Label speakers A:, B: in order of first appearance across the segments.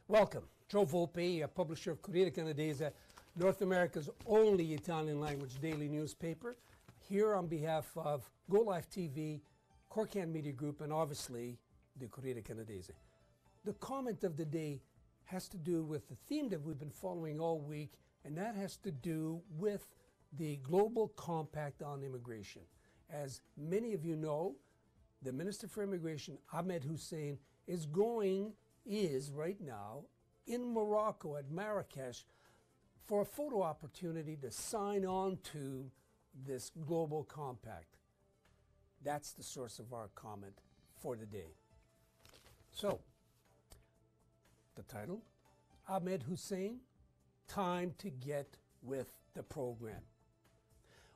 A: Welcome. Joe Volpe, a publisher of Corriere Canadese, North America's only Italian language daily newspaper, here on behalf of Go Live TV, Corriere Media Group, and obviously the Corriere Canadese. The comment of the day has to do with the theme that we've been following all week, and that has to do with the Global Compact on Immigration. As many of you know, the Minister for Immigration, Ahmed Hussen, is right now in Morocco at Marrakesh for a photo opportunity to sign on to this Global Compact. That's the source of our comment for the day. So, the title, Ahmed Hussen, Time to Get with the Program.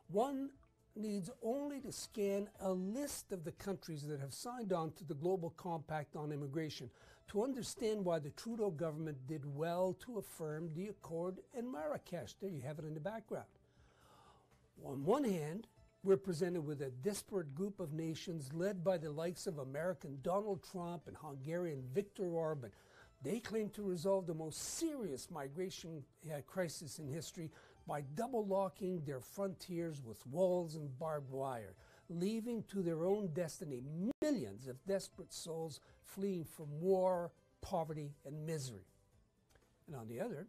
A: One needs only to scan a list of the countries that have signed on to the Global Compact on Immigration to understand why the Trudeau government did well to affirm the Accord in Marrakesh. There you have it in the background. On one hand, we're presented with a disparate group of nations led by the likes of American Donald Trump and Hungarian Viktor Orban. They claim to resolve the most serious migration crisis in history by double-locking their frontiers with walls and barbed wire, leaving to their own destiny millions of desperate souls fleeing from war, poverty, and misery. And on the other,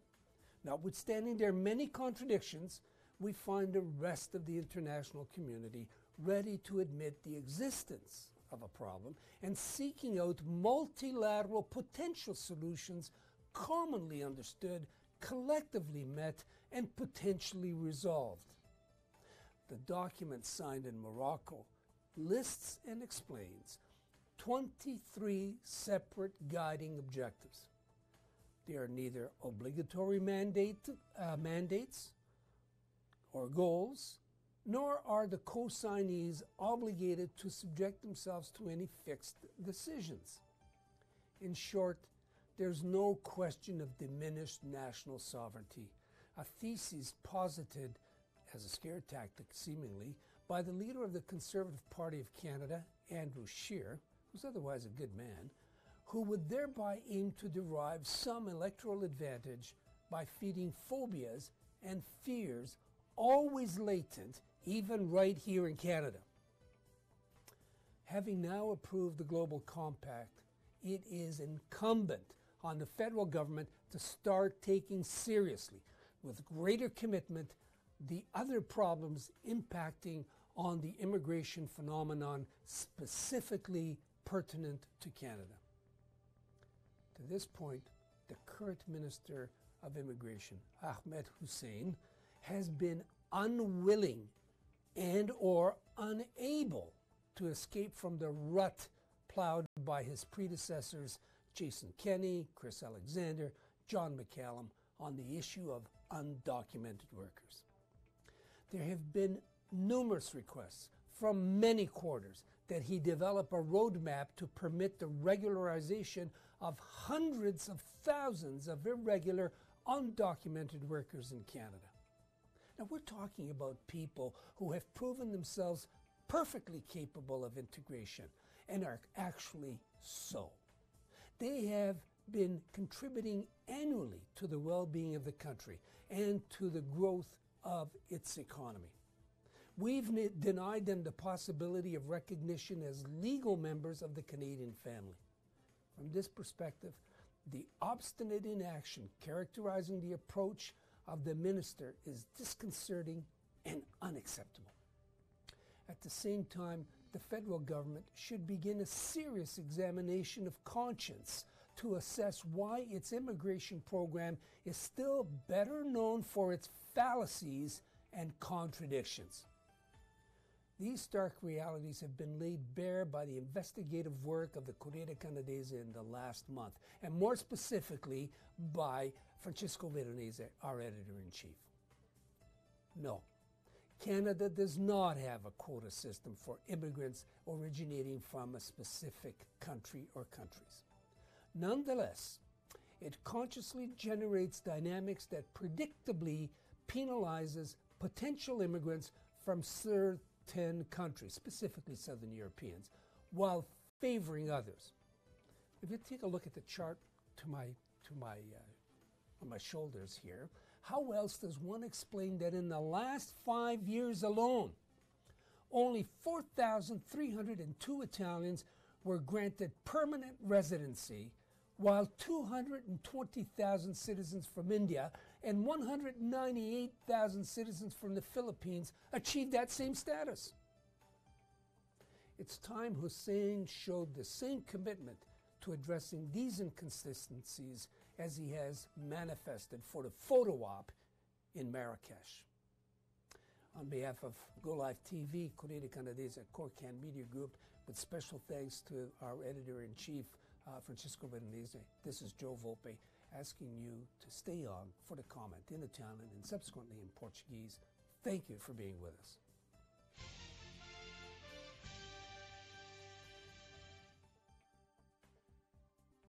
A: notwithstanding their many contradictions, we find the rest of the international community ready to admit the existence of a problem and seeking out multilateral potential solutions commonly understood, collectively met, and potentially resolved. The document signed in Morocco lists and explains 23 separate guiding objectives. They are neither obligatory mandates or goals, nor are the co-signees obligated to subject themselves to any fixed decisions. In short, there's no question of diminished national sovereignty, a thesis posited as a scare tactic, seemingly, by the leader of the Conservative Party of Canada, Andrew Scheer, who's otherwise a good man, who would thereby aim to derive some electoral advantage by feeding phobias and fears always latent, even right here in Canada. Having now approved the Global Compact, it is incumbent on the federal government to start taking seriously, with greater commitment, the other problems impacting on the immigration phenomenon specifically pertinent to Canada. To this point, the current Minister of Immigration, Ahmed Hussen, has been unwilling and or unable to escape from the rut plowed by his predecessors Jason Kenney, Chris Alexander, John McCallum on the issue of undocumented workers. There have been numerous requests from many quarters that he develop a roadmap to permit the regularization of hundreds of thousands of irregular, undocumented workers in Canada. Now, we're talking about people who have proven themselves perfectly capable of integration and are actually so. They have been contributing annually to the well-being of the country and to the growth of its economy. We've denied them the possibility of recognition as legal members of the Canadian family. From this perspective, the obstinate inaction characterizing the approach of the minister is disconcerting and unacceptable. At the same time, the federal government should begin a serious examination of conscience to assess why its immigration program is still better known for its fallacies and contradictions. These stark realities have been laid bare by the investigative work of the Corriere Canadese in the last month, and more specifically by Francesco Veronese, our editor-in-chief. No, Canada does not have a quota system for immigrants originating from a specific country or countries. Nonetheless, it consciously generates dynamics that predictably penalizes potential immigrants from certain countries, specifically Southern Europeans, while favoring others. If you take a look at the chart to my to my on my shoulders here. How else does one explain that in the last 5 years alone, only 4,302 Italians were granted permanent residency, while 220,000 citizens from India and 198,000 citizens from the Philippines achieved that same status? It's time Hussen showed the same commitment to addressing these inconsistencies as he has manifested for the photo op in Marrakesh. On behalf of Go Live TV, Corriere Canadese, Corriere Media Group, with special thanks to our editor-in-chief, Francisco Veronese, this is Joe Volpe, asking you to stay on for the comment in Italian and subsequently in Portuguese. Thank you for being with us.